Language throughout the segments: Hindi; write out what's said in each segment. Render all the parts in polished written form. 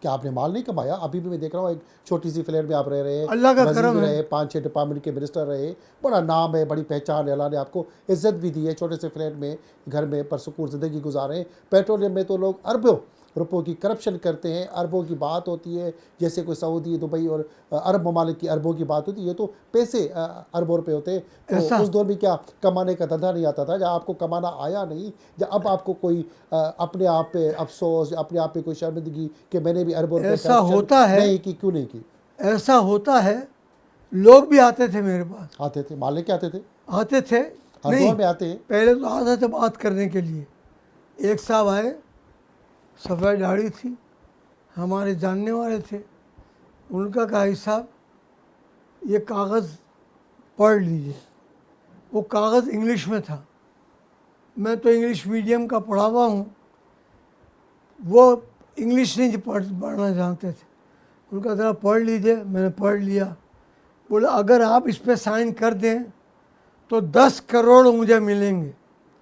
क्या आपने माल नहीं कमाया? अभी भी मैं देख रहा हूँ एक छोटी सी फ्लैट में आप रह रहे हैं, अल्लाह का वजीर करम है। रहे, 5-6 डिपार्टमेंट के मिनिस्टर रहे, बड़ा नाम है, बड़ी पहचान है, अल्लाह ने आपको इज्जत भी दी है, छोटे से फ्लैट में घर में परसुकून ज़िंदगी गुजारें। पेट्रोलियम में तो लोग अरबों रुपयों की करप्शन करते हैं, अरबों की बात होती है, जैसे कोई सऊदी, दुबई और अरब ममालिक की अरबों की बात होती है, ये तो पैसे अरबों रुपए होते हैं। तो ऐसा उस दौर में क्या कमाने का धंधा नहीं आता था? जब आपको कमाना आया नहीं, जब अब आपको कोई अपने आप पे अफसोस, अपने आप पे कोई शर्मिंदगी कि मैंने भी अरबों रुपए ऐसा करप्शन होता है, नहीं की, क्यों नहीं की? ऐसा होता है। लोग भी आते थे मेरे पास, आते थे, माल लेके आते थे, आते थे। हर नहीं, दौर में आते हैं। पहले तो आते थे बात करने के लिए। एक साहब आए, सफ़ेद दाढ़ी थी, हमारे जानने वाले थे। उनका कहा, साहब ये कागज़ पढ़ लीजिए। वो कागज़ इंग्लिश में था, मैं तो इंग्लिश मीडियम का पढ़ा हुआ हूँ, वो इंग्लिश नहीं पढ़ना जानते थे। उनका ज़रा पढ़ लीजिए, मैंने पढ़ लिया। बोला अगर आप इस पर साइन कर दें तो 10 करोड़ मुझे मिलेंगे।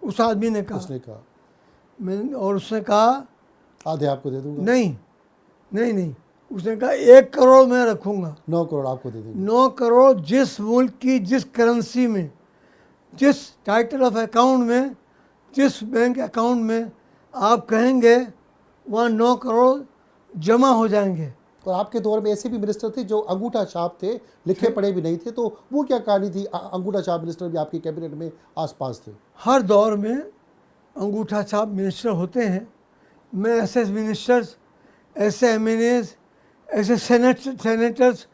उस आदमी ने कहा। उसने कहा मैंने, और उसने कहा आधे आपको दे दूंगा। नहीं नहीं नहीं, उसने कहा 1 करोड़ मैं रखूँगा। 9 करोड़ आपको दे देंगे। 9 करोड़ जिस मुल्क की जिस करेंसी में, जिस टाइटल ऑफ अकाउंट में, जिस बैंक अकाउंट में आप कहेंगे, वहाँ 9 करोड़ जमा हो जाएंगे। और आपके दौर में ऐसे भी मिनिस्टर थे जो अंगूठा छाप थे, लिखे पढ़े भी नहीं थे, तो वो क्या कहानी थी? अंगूठा छाप मिनिस्टर भी आपकी कैबिनेट में आसपास थे। हर दौर में अंगूठा छाप मिनिस्टर होते हैं। मैं ऐसे मिनिस्टर्स, ऐसे एमएनएज, ऐसे सेनेटर्स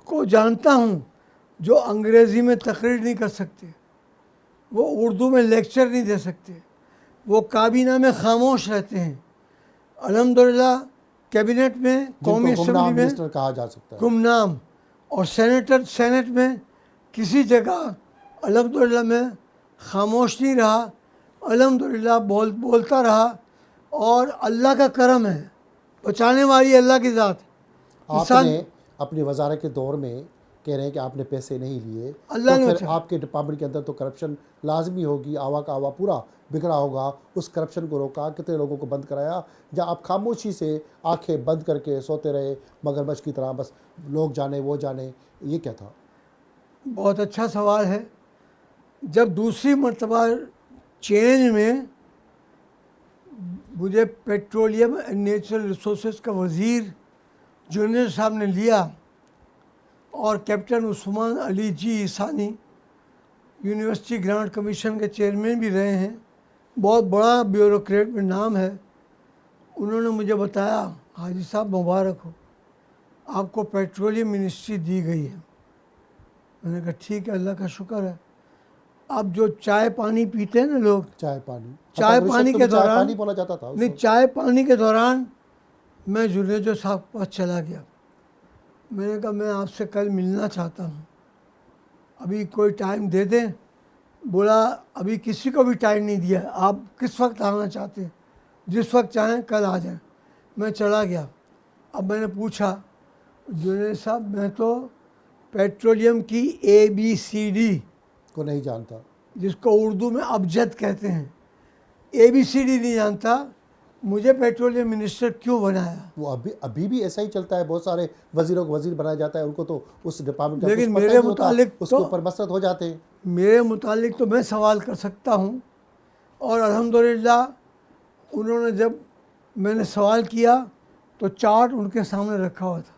को जानता हूँ जो अंग्रेज़ी में तकरीर नहीं कर सकते, वो उर्दू में लेक्चर नहीं दे सकते, वो काबीना में खामोश रहते हैं। अल्हम्दुलिल्लाह कैबिनेट में, कौमी जिनको असम्बली गुमनाम में मिनिस्टर कहा जा सकता है। गुमनाम, और सेनेट में किसी जगह अल्हम्दुलिल्लाह मैं खामोश नहीं रहा। अल्हम्दुलिल्लाह बोलता रहा। और अल्लाह का करम है, बचाने वाली अल्लाह की ज़ात। आपने अपनी वजारत के दौर में कह रहे हैं कि आपने पैसे नहीं लिए, अल्लाह तो ने फिर बचाया। आपके डिपार्टमेंट के अंदर तो करप्शन लाजमी होगी, आवा का आवा पूरा बिगड़ा होगा। उस करप्शन को रोका, कितने लोगों को बंद कराया? या आप खामोशी से आंखें बंद करके सोते रहे मगरमच्छ की तरह, बस लोग जाने वो जाने, ये क्या था? बहुत अच्छा सवाल है। जब दूसरी मरतबा चेंज में मुझे पेट्रोलियम एंड नेचुरल रिसोर्सेज का वज़ीर जूनियर साहब ने लिया, और कैप्टन उस्मान अली जी ईसानी यूनिवर्सिटी ग्रांट कमीशन के चेयरमैन भी रहे हैं, बहुत बड़ा ब्यूरोक्रेट में नाम है। उन्होंने मुझे बताया, हाजी साहब मुबारक हो, आपको पेट्रोलियम मिनिस्ट्री दी गई है। मैंने कहा ठीक है, अल्लाह का शुक्र है। अब जो चाय पानी पीते हैं ना लोग, चाय पानी, चाय मतलब पानी रिश्वत को के भी चाय दौरान, पानी बोला जाता था उस नहीं, वक्त। चाय पानी के दौरान मैं जुनेजो साहब के पास चला गया। मैंने कहा मैं आपसे कल मिलना चाहता हूँ, अभी कोई टाइम दे दें। बोला अभी किसी को भी टाइम नहीं दिया, आप किस वक्त आना चाहते हैं, जिस वक्त चाहें कल आ जाएं। मैं चला गया। अब मैंने पूछा, जुनेद साहब मैं तो पेट्रोलियम की ABCD, को नहीं जानता। जिसको उर्दू में अबजद कहते हैं, ABCD नहीं जानता, मुझे पेट्रोलियम मिनिस्टर क्यों बनाया? वो अभी भी ऐसा ही चलता है, बहुत सारे वजीरों को वजीर बनाया जाता है, उनको तो उस डिपार्टमेंट का कुछ लेकिन पता ही मेरे नहीं होता, मुतालिक उसके तो, ऊपर मसरत हो जाते हैं। मेरे मुतालिक तो मैं सवाल कर सकता हूँ। और अल्हम्दुलिल्लाह उन्होंने, जब मैंने सवाल किया तो चार्ट उनके सामने रखा हुआ था।